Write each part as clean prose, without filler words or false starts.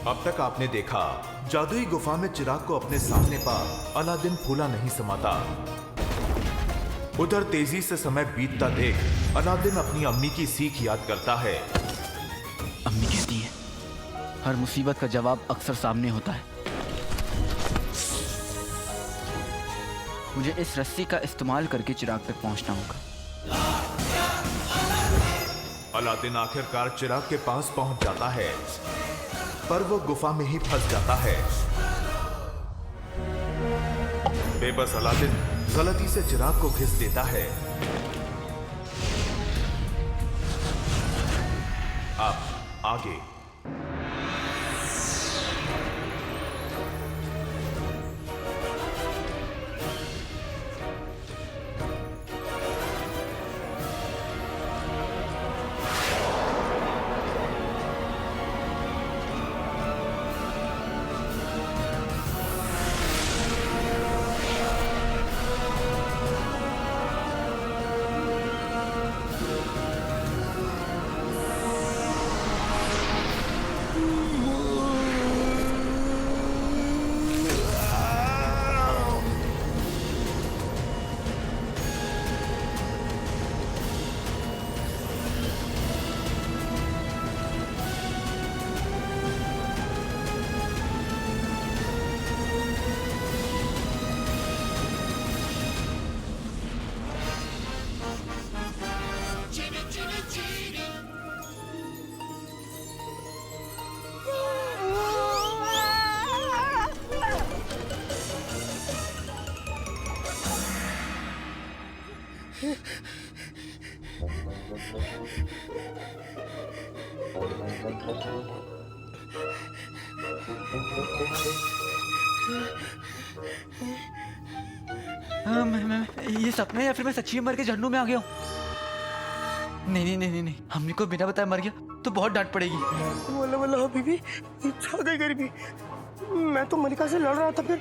अब तक आपने देखा, जादुई गुफा में चिराग को अपने सामने पा अलादीन फूला नहीं समाता। उधर तेजी से समय बीतता देख अलादीन अपनी अम्मी की सीख याद करता है। अम्मी कहती है, हर मुसीबत का जवाब अक्सर सामने होता है। मुझे इस रस्सी का इस्तेमाल करके चिराग तक पहुंचना होगा। अलादीन आखिरकार चिराग के पास पहुंच जाता है, पर वो गुफा में ही फंस जाता है। बेबस अलादीन गलती से चिराग को घिस देता है। अब आगे। ये सपना है या फिर मैं सच्ची में मर के झंडू में आ गया हूँ? नहीं, हमने को बिना बताए मर गया तो बहुत डांट पड़ेगी। वल्ला वल्ला हबीबी, छा गई गरीबी। मैं तो मलिका से लड़ रहा था, फिर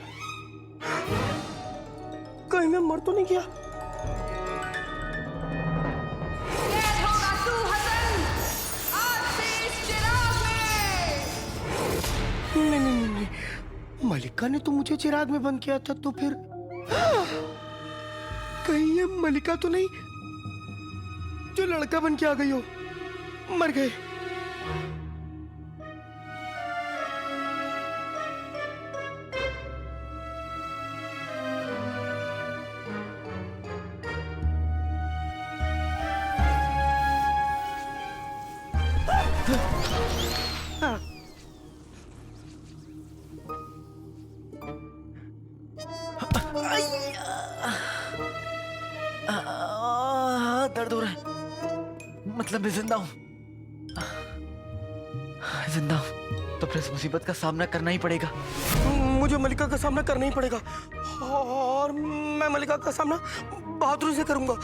कहीं मैं मर तो नहीं गया। नहीं, मलिका ने तो मुझे चिराग में बंद किया था, तो फिर कहीं ये मलिका तो नहीं जो लड़का बन के आ गई हो। मर गए। दर्द हो रहा है, मतलब मैं जिंदा हूँ। जिंदा हूँ तो फिर इस मुसीबत का सामना करना ही पड़ेगा। मुझे मलिका का सामना करना ही पड़ेगा, और मैं मलिका का सामना बहादुरी से करूंगा।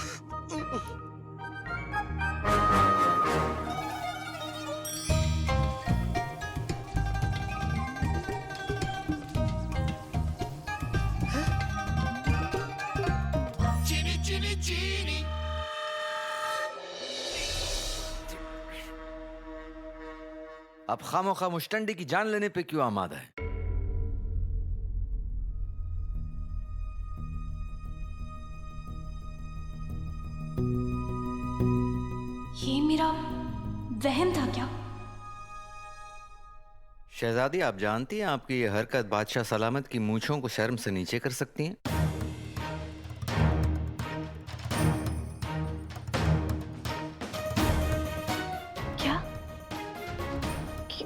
अब खामोखा मुश्टंडी की जान लेने पे क्यों आमादा है? ये मेरा वहम था क्या? शहजादी, आप जानती हैं आपकी ये हरकत बादशाह सलामत की मूंछों को शर्म से नीचे कर सकती हैं।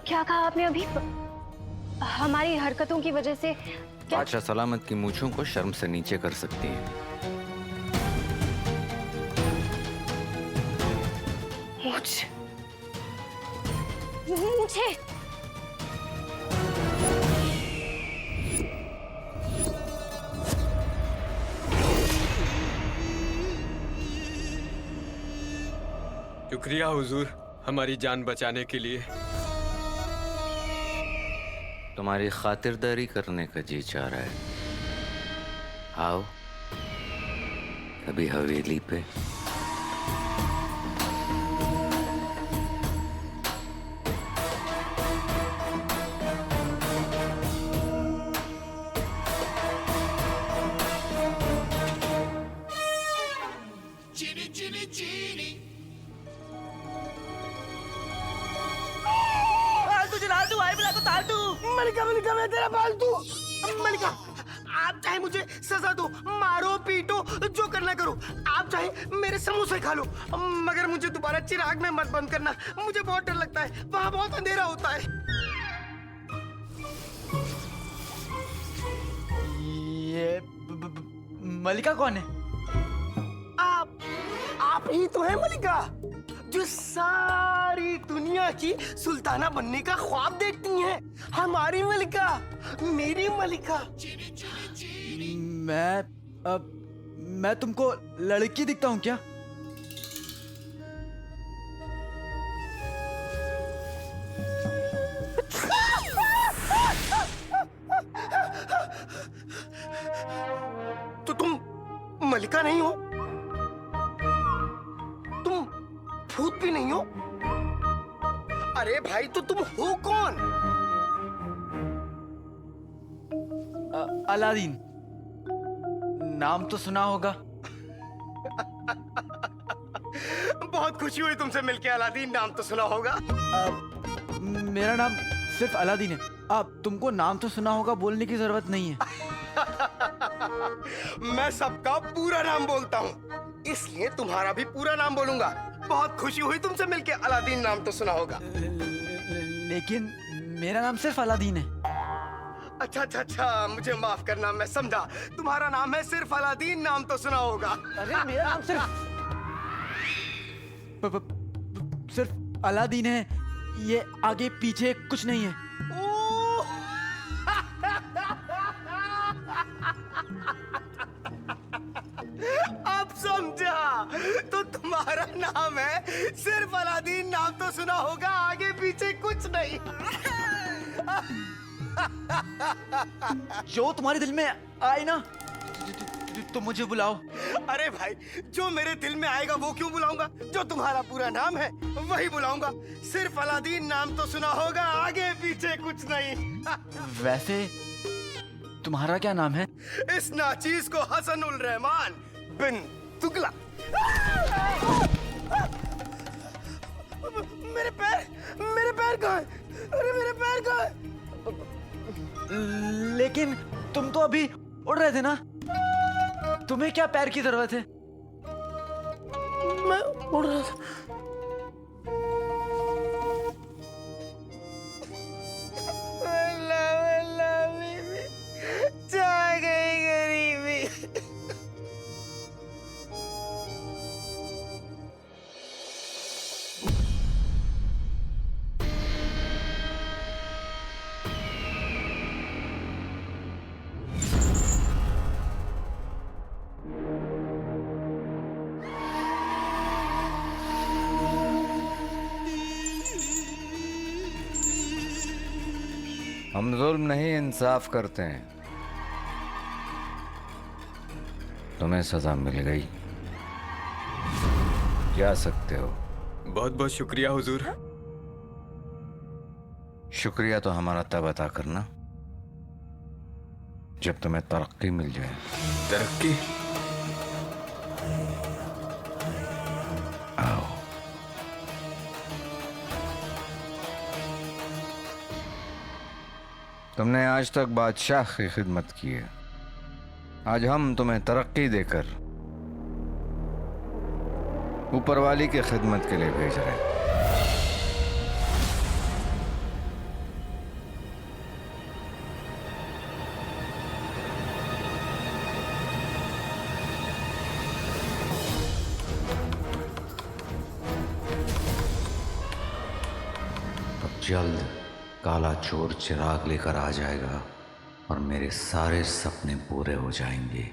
क्या कहा आपने अभी? हमारी हरकतों की वजह से बादशाह सलामत की मूंछों को शर्म से नीचे कर सकती है। मुझे शुक्रिया हुजूर, हमारी जान बचाने के लिए। तुम्हारी खातिरदारी करने का जी चाह रहा है। आओ अभी हवेली पे। पालतू। मलिका मलिका मैं तेरा पालतू। मलिका आप चाहे मुझे सजा दो, मारो पीटो, जो करना करो। आप चाहे मेरे समोसे खा लो, मगर मुझे दोबारा चिराग में मत बंद करना। मुझे बहुत डर लगता है, वहाँ बहुत अंधेरा होता है। ये मलिका कौन है? आप ही तो हैं मलिका, जो सारी दुनिया की सुल्ताना बनने का ख्वाब देखती हैं। हमारी मलिका, मेरी मलिका। मैं तुमको लड़की दिखता हूँ क्या? तो तुम मलिका नहीं हो, तुम भूत भी नहीं हो। अरे भाई तो तुम हो कौन? अलादीन, नाम तो सुना होगा। बहुत खुशी हुई तुमसे मिलके अलादीन, नाम तो सुना होगा। मेरा नाम सिर्फ अलादीन है। अब तुमको नाम तो सुना होगा बोलने की जरूरत नहीं है। मैं सबका पूरा नाम बोलता हूँ, इसलिए तुम्हारा भी पूरा नाम बोलूंगा। बहुत खुशी हुई तुमसे मिलके अलादीन, नाम तो सुना होगा। लेकिन मेरा नाम सिर्फ अलादीन है। अच्छा अच्छा अच्छा, मुझे माफ करना, मैं समझा तुम्हारा नाम है सिर्फ अलादीन, नाम तो सुना होगा। अरे मेरा नाम सिर्फ अलादीन है, ये आगे पीछे कुछ नहीं है। ओह! अब समझा, तो तुम्हारा नाम है सिर्फ अलादीन, नाम तो सुना होगा, आगे पीछे कुछ नहीं। जो तुम्हारे दिल में आए ना तो मुझे बुलाओ। अरे भाई, जो मेरे दिल में आएगा वो क्यों बुलाऊंगा? जो तुम्हारा पूरा नाम है वही बुलाऊंगा। सिर्फ अलादीन, नाम तो सुना होगा, आगे पीछे कुछ नहीं। वैसे तुम्हारा क्या नाम है? इस नाचीज को हसनुल रहमान बिन तुगलक। मेरे पैर कहाँ हैं? अरे मेरे पैर कहाँ हैं? लेकिन तुम तो अभी उड़ रहे थे ना, तुम्हें क्या पैर की जरूरत है? मैं उड़ रहा था। जा गई गरीबी। हम जुल्म नहीं, इंसाफ करते हैं। तुम्हें सजा मिल गई, जा सकते हो। बहुत बहुत शुक्रिया हुजूर। शुक्रिया तो हमारा तब अदा करना जब तुम्हें तरक्की मिल जाए। तरक्की? आओ। तुमने आज तक बादशाह की खिदमत की है, आज हम तुम्हें तरक्की देकर ऊपर वाली की खिदमत के लिए भेज रहे हैं। अब जल्द काला चोर चिराग लेकर आ जाएगा और मेरे सारे सपने पूरे हो जाएंगे।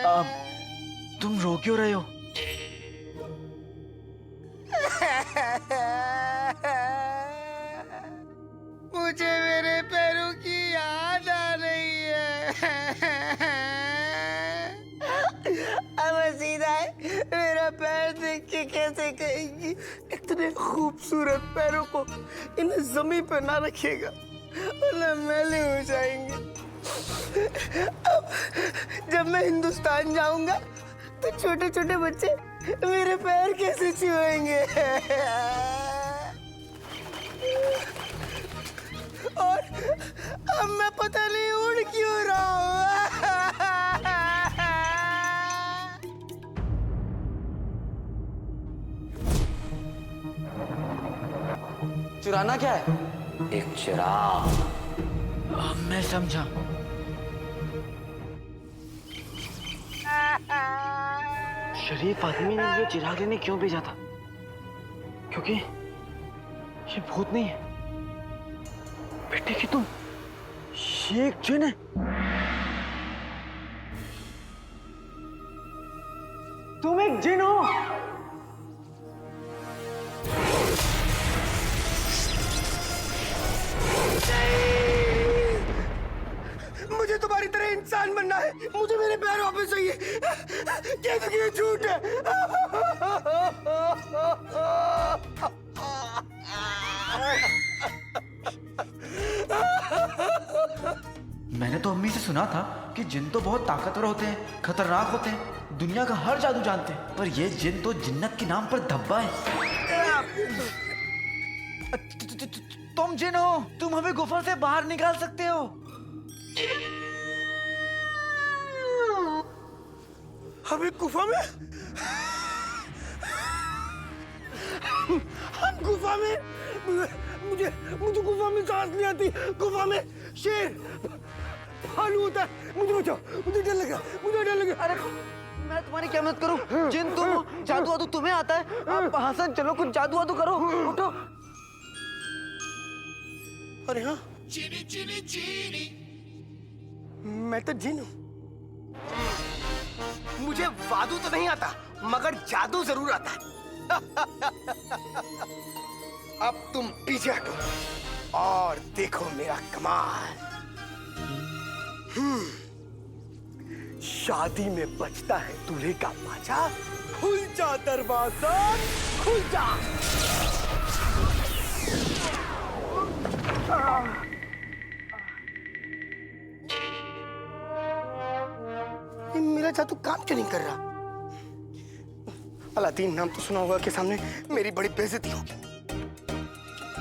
अब तुम रो क्यों रहे हो? मुझे मेरे पैरों की याद आ रही है। अब सीधा है, मेरा पैर देख के कैसे कहेगी इतने खूबसूरत पैरों को इन्हें जमीन पर ना रखिएगा वरना मैले हो जाएंगे। जब मैं हिंदुस्तान जाऊंगा तो छोटे छोटे बच्चे मेरे पैर कैसे छुएंगे? और अब मैं पता नहीं उड़ क्यों रहा हूँ। चुराना क्या है? एक चिराग। मैं समझा। शरीफ आदमी ने मुझे चिराग लेने क्यों भेजा था? क्योंकि ये भूत नहीं है। बेटे कि तुम ये एक जिन है। तुम एक जिन हो। मुझे तुम्हारी तरह इंसान बनना है। मुझे मेरे पैर वापस चाहिए। क्या तो ये झूठ है। मैंने तो अम्मी से सुना था कि जिन तो बहुत ताकतवर होते हैं, खतरनाक होते हैं, दुनिया का हर जादू जानते हैं, पर ये जिन तो जिन्नत के नाम पर धब्बा है। तुम जिन हो, तुम हमें गुफा से बाहर निकाल सकते हो। हमें गुफा में? हम गुफा में? मुझे गुफा में सांस नहीं आती। गुफा में शेर भालू होता है। मुझे बचाओ, मुझे डर लगा, मुझे डर लगा। अरे मैं तुम्हारी क्या मदद करूं? जिन तुम हो, जादू वादू तुम्हें आता है। आप हसन चलो, कुछ जादू वादू करो। उठो। अरे हाँ, मैं तो जिन हूं। मुझे वादू तो नहीं आता, मगर जादू जरूर आता है। अब तुम पीछे हटो और देखो मेरा कमाल। शादी में बचता है दूल्हे का पाचा। खुल जा दरवाजा, खुल जा। मेरा जादू काम क्यों नहीं कर रहा? अलादीन नाम तो सुना होगा के सामने मेरी बड़ी बेइज्जती होगी।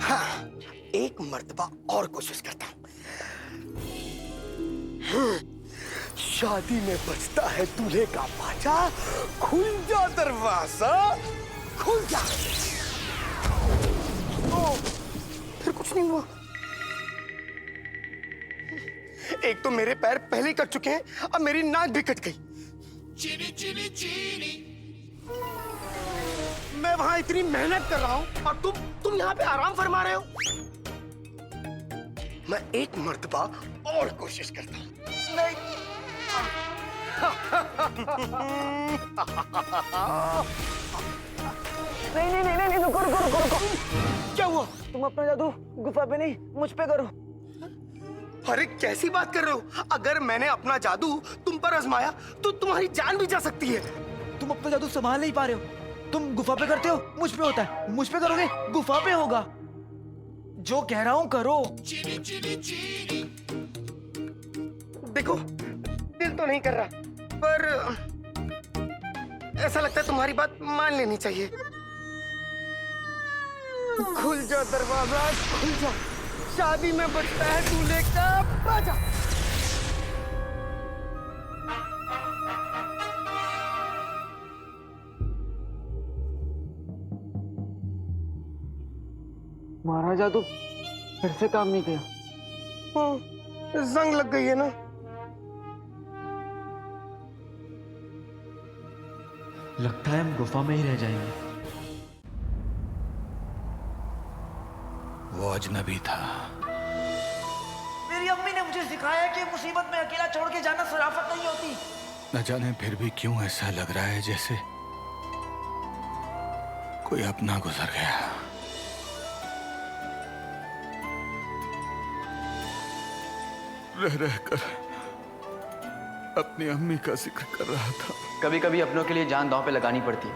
हाँ, एक मर्तबा और कोशिश करता हूं। शादी में बचता है दूल्हे का पाचा। खुल जा दरवाजा, खुल जा। ओ, फिर कुछ नहीं हुआ। एक तो मेरे पैर पहले ही कट चुके हैं, अब मेरी नाक भी कट गई। चीनी चीनी चीनी। मैं वहां इतनी मेहनत कर रहा हूं और तुम यहाँ पे आराम फरमा रहे हो। मैं एक मर्तबा और कोशिश करता हूं। नहीं, रुको। क्या हुआ? तुम अपना जादू गुफा पे नहीं, मुझ पे करो। अरे कैसी बात कर रहे हो? अगर मैंने अपना जादू तुम पर आजमाया तो तुम्हारी जान भी जा सकती है। तुम अपना जादू संभाल नहीं पा रहे हो। तुम गुफा पे करते हो, मुझ पे होता है। मुझ पे करोगे, गुफा पे होगा। जो कह रहा हूं करो। देखो, दिल तो नहीं कर रहा, पर ऐसा लगता है तुम्हारी बात मान लेनी चाहिए। खुल जा दरवाजा, खुल जा। शादी में बचता है दूल्हे का पाचा। महाराज जादू फिर से काम नहीं किया। जंग लग गई है ना। लगता है हम गुफा में ही रह जाएंगे। वो अजनबी था। मेरी अम्मी ने मुझे सिखाया कि मुसीबत में अकेला छोड़ के जाना शराफत नहीं होती। न जाने फिर भी क्यों ऐसा लग रहा है जैसे कोई अपना गुजर गया। रह रहकर अपनी अम्मी का जिक्र कर रहा था। कभी कभी अपनों के लिए जान दांव पे लगानी पड़ती है,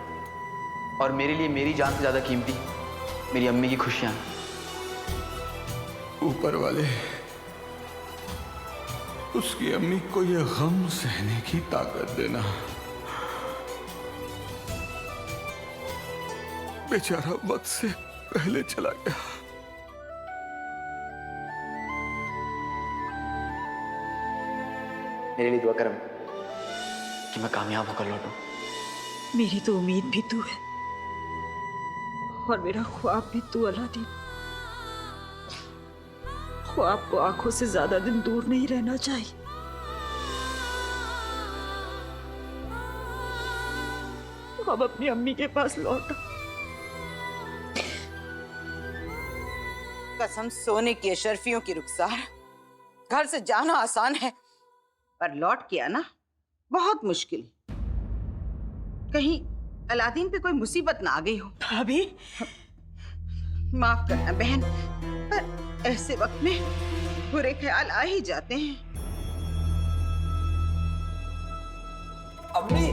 और मेरे लिए मेरी जान से ज्यादा कीमती मेरी अम्मी की खुशियां। ऊपर वाले उसकी अम्मी को ये गम सहने की ताकत देना। बेचारा वक्त से पहले चला गया। मेरे लिए दुआ करम कि मैं कामयाब होकर लौटूं। मेरी तो उम्मीद भी तू है और मेरा ख्वाब भी तू अलादीन। ख्वाब को आंखों से ज्यादा दिन दूर नहीं रहना चाहिए। अब अपनी अम्मी के पास लौटा। कसम सोने की अशरफियों की रुखसार, घर से जाना आसान है पर लौट के आना बहुत मुश्किल। कहीं अलादीन पे कोई मुसीबत ना आ गई हो। भाभी, माफ करना बहन, पर ऐसे वक्त में बुरे ख्याल आ ही जाते हैं। अम्मी,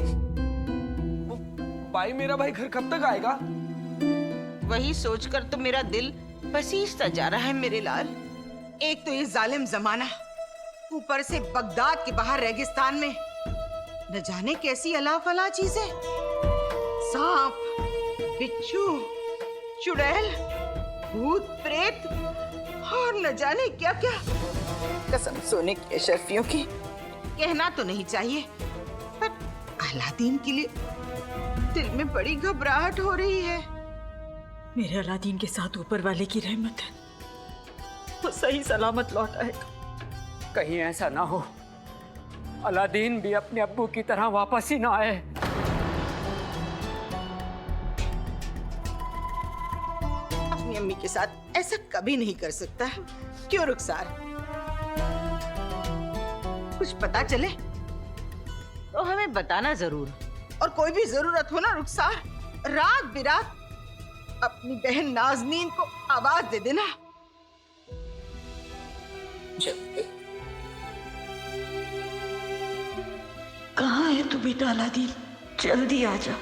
भाई मेरा भाई घर कब तक आएगा? वही सोचकर तो मेरा दिल पसीजता जा रहा है मेरे लाल। एक तो ये जालिम जमाना, ऊपर से बगदाद के बाहर रेगिस्तान में न जाने कैसी अला फला चीजें, सांप, बिच्छू, चुड़ैल, भूत प्रेत और न जाने क्या क्या। कसम सोने की अशरफियों की कहना तो नहीं चाहिए, पर अलादीन के लिए दिल में बड़ी घबराहट हो रही है। मेरे अलादीन के साथ ऊपर वाले की रहमत है, वो सही सलामत लौट आएगा। कहीं ऐसा ना हो अलादीन भी अपने अब्बू की तरह वापस ही ना आए। अपनी अम्मी के साथ ऐसा कभी नहीं कर सकता। क्यों रुखसार? कुछ पता चले तो हमें बताना जरूर, और कोई भी जरूरत हो ना रुखसार, रात बिरात अपनी बहन नाजनीन को आवाज दे देना। कहाँ है तू बेटा अलादीन? जल्दी आ जा।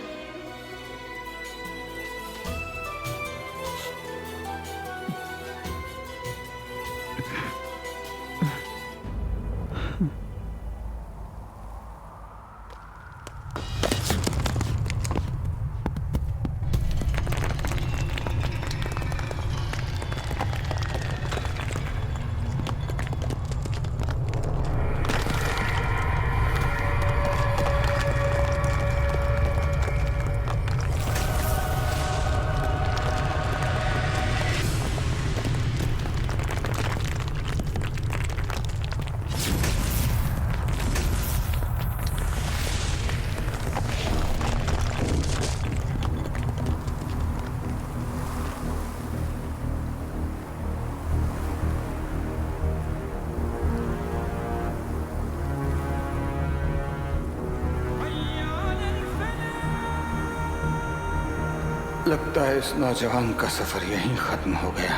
लगता है इस नौजवान का सफर यहीं खत्म हो गया।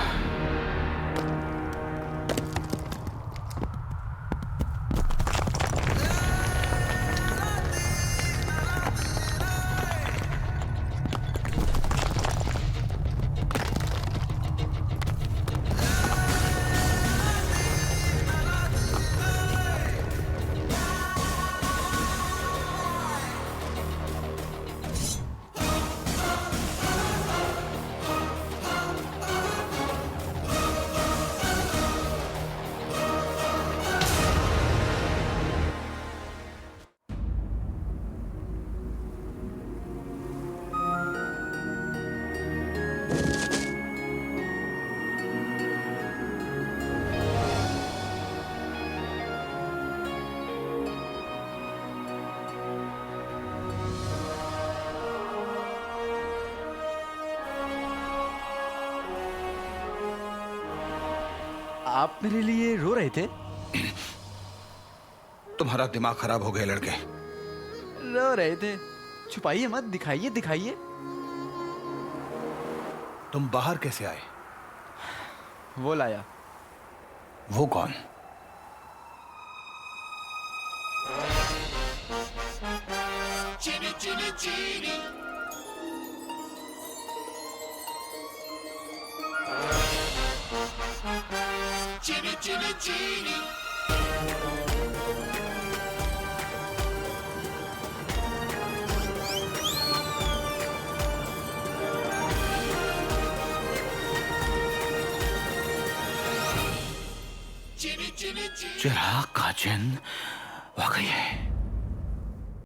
आप मेरे लिए रो रहे थे? तुम्हारा दिमाग खराब हो गया लड़के। रो रहे थे? छुपाइए मत, दिखाइए दिखाइए। तुम बाहर कैसे आए? वो लाया। वो कौन? चीनी चीनी चीनी। चीनी चीनी चीनी। चिराग का जिन वाकई है।